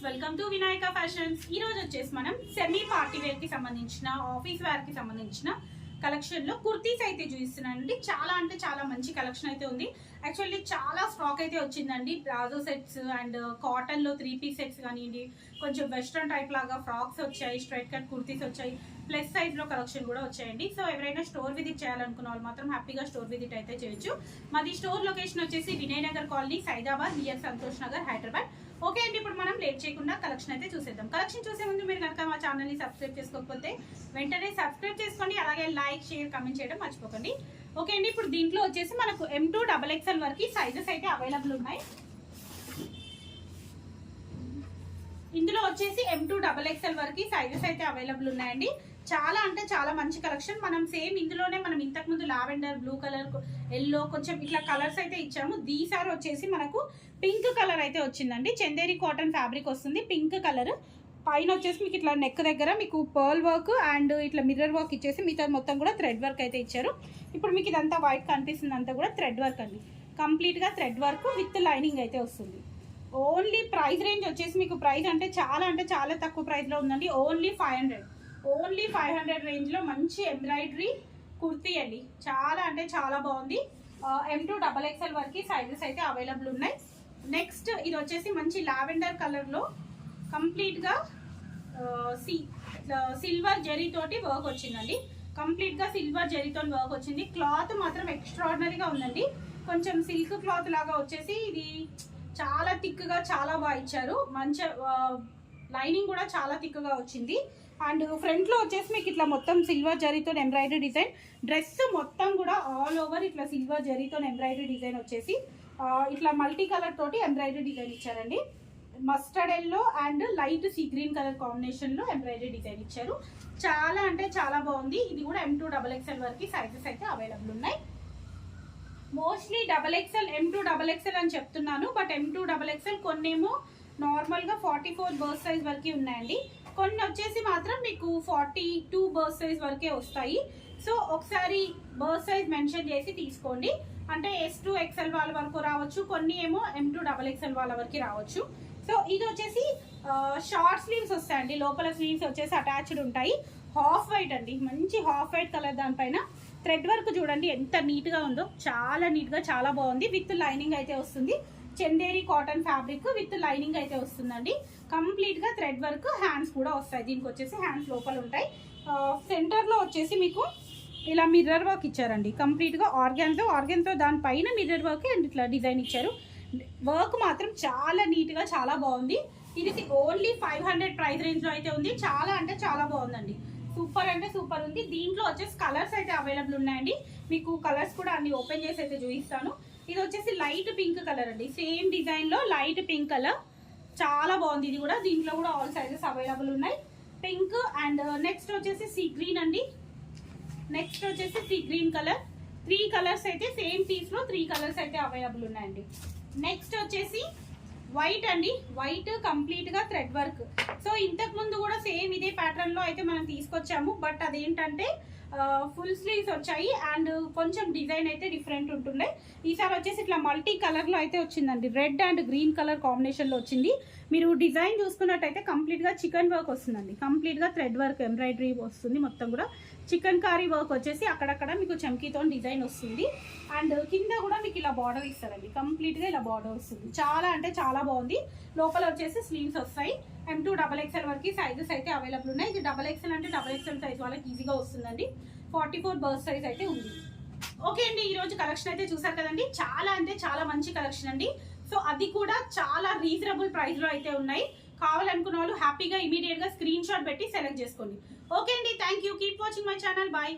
Welcome to Vinayaka fashions. ఈ రోజు వచ్చేసి మనం సెమీ పార్టీ వేర్ కి సంబంధించిన ఆఫీస్ వేర్ కి సంబంధించిన కలెక్షన్ లో కుర్తీస్ అయితే చూపిస్తున్నానండి. చాలా అంటే చాలా మంచి కలెక్షన్ అయితే ఉంది. యాక్చువల్లీ చాలా స్టాక్ అయితే వచ్చిందండి. ప్లాజో సెట్స్ అండ్ కాటన్ లో 3 పీస్ సెట్స్ కానివ్వండి, కొంచెం వెస్ట్రన్ టైప్ లాగా ఫ్రాక్స్ వచ్చాయి, స్ట్రైట్ కట్ కుర్తీస్ వచ్చాయి, ప్లస్ సైజ్ లో కలెక్షన్ కూడా వచ్చాయండి. సో ఎవరైనా స్టోర్ విజిట్ చేయాలనుకున్న వాళ్ళు మాత్రం హ్యాపీగా స్టోర్ విజిట్ అయితే చేయొచ్చు. మాది స్టోర్ లొకేషన్ వచ్చేసి Vinayanagar colony, Saidabad, near Santosh Nagar, Hyderabad. Okay అండి, ఇప్పుడు మనం లేట్ చేయకుండా కలెక్షన్ అయితే చూసేద్దాం. కలెక్షన్ చూసే ముందు మీరు కనుక మా ఛానల్ని సబ్స్క్రైబ్ చేసుకోకపోతే వెంటనే సబ్స్క్రైబ్ చేసుకోండి. అలాగే లైక్, షేర్, కమెంట్ చేయడం మర్చిపోకండి. ఓకే అండి, ఇప్పుడు దీంట్లో వచ్చేసి మనకు M2 XXL వరకు సైజెస్ అయితే అవైలబుల్ ఉన్నాయి. ఇందులో వచ్చేసి M2 XXL వరకు సైజెస్ అయితే అవైలబుల్ ఉన్నాయండి. చాలా అంటే చాలా మంచి కలెక్షన్. మనం సేమ్ ఇందులోనే మనం ఇంతకు ముందు లావెండర్, బ్లూ కలర్, ఎల్లో కొంచెం ఇట్లా కలర్స్ అయితే ఇచ్చాము. దీసారి వచ్చేసి మనకు పింక్ కలర్ అయితే వచ్చిందండి. చందేరి కాటన్ ఫ్యాబ్రిక్ వస్తుంది, పింక్ కలర్. పైన వచ్చేసి మీకు ఇట్లా నెక్ దగ్గర మీకు పర్ల్ వర్క్ అండ్ ఇట్లా మిర్రర్ వర్క్ ఇచ్చేసి మిగతా మొత్తం కూడా థ్రెడ్ వర్క్ అయితే ఇచ్చారు. ఇప్పుడు మీకు ఇదంతా వైట్ కనిపిస్తుంది, అంతా కూడా థ్రెడ్ వర్క్ అండి. కంప్లీట్గా థ్రెడ్ వర్క్ విత్ లైనింగ్ అయితే వస్తుంది. ఓన్లీ ప్రైస్ రేంజ్ వచ్చేసి మీకు ప్రైస్ అంటే చాలా తక్కువ ప్రైస్లో ఉందండి. ఓన్లీ 500 రేంజ్లో మంచి ఎంబ్రాయిడరీ కుర్తీ అండి. చాలా అంటే చాలా బాగుంది. M2 XXL వరకు సైజెస్ అయితే అవైలబుల్ ఉన్నాయి. నెక్స్ట్ ఇది వచ్చేసి మంచి లావెండర్ కలర్లో కంప్లీట్గా సిల్వర్ జరీ తోటి వర్క్ వచ్చిందండి. కంప్లీట్గా సిల్వర్ జరీతో వర్క్ వచ్చింది. క్లాత్ మాత్రం ఎక్స్ట్రాడినరీగా ఉందండి. కొంచెం సిల్క్ క్లాత్ లాగా వచ్చేసి ఇది చాలా థిక్గా చాలా బాగా ఇచ్చారు. మంచి లైనింగ్ కూడా చాలా థిక్గా వచ్చింది. అండ్ ఫ్రంట్లో వచ్చేసి మీకు ఇట్లా మొత్తం సిల్వర్ జరీతో ఎంబ్రాయిడరీ డిజైన్. డ్రెస్ మొత్తం కూడా ఆల్ ఓవర్ ఇట్లా సిల్వర్ జరీతో ఎంబ్రాయిడరీ డిజైన్ వచ్చేసి ఇట్లా మల్టీ కలర్ తోటి ఎంబ్రాయిడరీ డిజైన్ ఇచ్చారండి. Mustard yellow and light sea green colour కాంబినేషన్లో ఎంబ్రాయిడరీ డిజైన్ ఇచ్చారు. చాలా అంటే చాలా బాగుంది. ఇది కూడా M2 XXL వరకు సైజెస్ అయితే అవైలబుల్ ఉన్నాయి. మోస్ట్లీ M2 XXL అని చెప్తున్నాను, బట్ M2 XXL కొన్నేమో నార్మల్గా 44 బర్త్ సైజ్ వరకు ఉన్నాయండి. కొన్ని వచ్చేసి మాత్రం మీకు 42 బర్త్ సైజ్ వరకే వస్తాయి. సో ఒకసారి బర్త్ సైజ్ మెన్షన్ చేసి తీసుకోండి. అంటే S2 XL వాళ్ళ వరకు రావచ్చు, కొన్ని ఏమో M2 XXL వాళ్ళ వరకు రావచ్చు. సో ఇది వచ్చేసి షార్ట్ స్లీవ్స్ వస్తాయండి. లోపల స్లీవ్స్ వచ్చేసి అటాచ్డ్ ఉంటాయి. హాఫ్ వైట్ అండి, మంచి హాఫ్ వైట్ కలర్. దానిపైన థ్రెడ్ వర్క్ చూడండి ఎంత నీట్గా ఉందో. చాలా నీట్గా చాలా బాగుంది. విత్ లైనింగ్ అయితే వస్తుంది. Chanderi cotton fabric with lining అయితే వస్తుందండి. కంప్లీట్గా థ్రెడ్ వర్క్, హ్యాండ్స్ కూడా వస్తాయి. దీనికి వచ్చేసి హ్యాండ్స్ లోపల ఉంటాయి. సెంటర్లో వచ్చేసి మీకు ఇలా మిర్రర్ వర్క్ ఇచ్చారండి. కంప్లీట్గా ఆర్గాన్తో దానిపైన మిర్రర్ వర్క్ అండ్ ఇట్లా డిజైన్ ఇచ్చారు. వర్క్ మాత్రం చాలా నీట్గా చాలా బాగుంది. ఇది ఓన్లీ 500 ప్రైస్ రేంజ్లో అయితే ఉంది. చాలా అంటే చాలా బాగుందండి. సూపర్ అంటే సూపర్ ఉంది. దీంట్లో వచ్చేసి కలర్స్ అయితే అవైలబుల్ ఉన్నాయండి. మీకు కలర్స్ కూడా అన్ని ఓపెన్ చేసి అయితే చూపిస్తాను. ఇది వచ్చేసి లైట్ పింక్ కలర్ అండి. సేమ్ డిజైన్లో లైట్ పింక్ కలర్, చాలా బాగుంది. ఇది కూడా దీంట్లో కూడా ఆల్ సైజెస్ అవైలబుల్ ఉన్నాయి. పింక్ అండ్ నెక్స్ట్ వచ్చేసి సీ గ్రీన్ అండి. నెక్స్ట్ వచ్చేసి సీ గ్రీన్ కలర్. 3 కలర్స్ అయితే సేమ్ పీస్లో 3 కలర్స్ అయితే అవైలబుల్ ఉన్నాయండి. నెక్స్ట్ వచ్చేసి వైట్ అండి. వైట్ కంప్లీట్గా థ్రెడ్ వర్క్. సో ఇంతకు ముందు కూడా సేమ్ ఇదే ప్యాటర్న్లో అయితే మనం తీసుకొచ్చాము, బట్ అదేంటంటే ఫుల్ స్లీవ్స్ వచ్చాయి అండ్ కొంచెం డిజైన్ అయితే డిఫరెంట్ ఉంటుండే. ఈసారి వచ్చేసి ఇట్లా మల్టీ కలర్లో అయితే వచ్చిందండి. రెడ్ అండ్ గ్రీన్ కలర్ కాంబినేషన్లో వచ్చింది. మీరు డిజైన్ చూసుకున్నట్టయితే కంప్లీట్గా చికెన్ వర్క్ వస్తుందండి. కంప్లీట్గా థ్రెడ్ వర్క్ ఎంబ్రాయిడరీ వస్తుంది. మొత్తం కూడా చికెన్ కారీ వర్క్ వచ్చేసి అక్కడక్కడ మీకు చమ్కీతో డిజైన్ వస్తుంది. అండ్ కింద కూడా మీకు ఇలా బార్డర్ ఇస్తారండి. కంప్లీట్గా ఇలా బార్డర్ వస్తుంది. చాలా అంటే చాలా బాగుంది. లోపల వచ్చేసి స్లీవ్స్ వస్తాయి. M2 XXL వరకు సైజెస్ అయితే అవైలబుల్ ఉన్నాయి. ఇది XXL అంటే XXL సైజ్ వాళ్ళకి ఈజీగా వస్తుందండి. 44 బర్త్ సైజ్ అయితే ఉంది. ఓకే అండి, ఈ రోజు కలెక్షన్ అయితే చూసారు కదండి. చాలా అంటే చాలా మంచి కలెక్షన్ అండి. సో అది కూడా చాలా రీజనబుల్ ప్రైస్లో అయితే ఉన్నాయి. కావాలనుకున్న వాళ్ళు హ్యాపీగా ఇమీడియట్గా స్క్రీన్ షాట్ పెట్టి సెలెక్ట్ చేసుకోండి. ఓకే అండి, thank you. Keep watching my channel. Bye.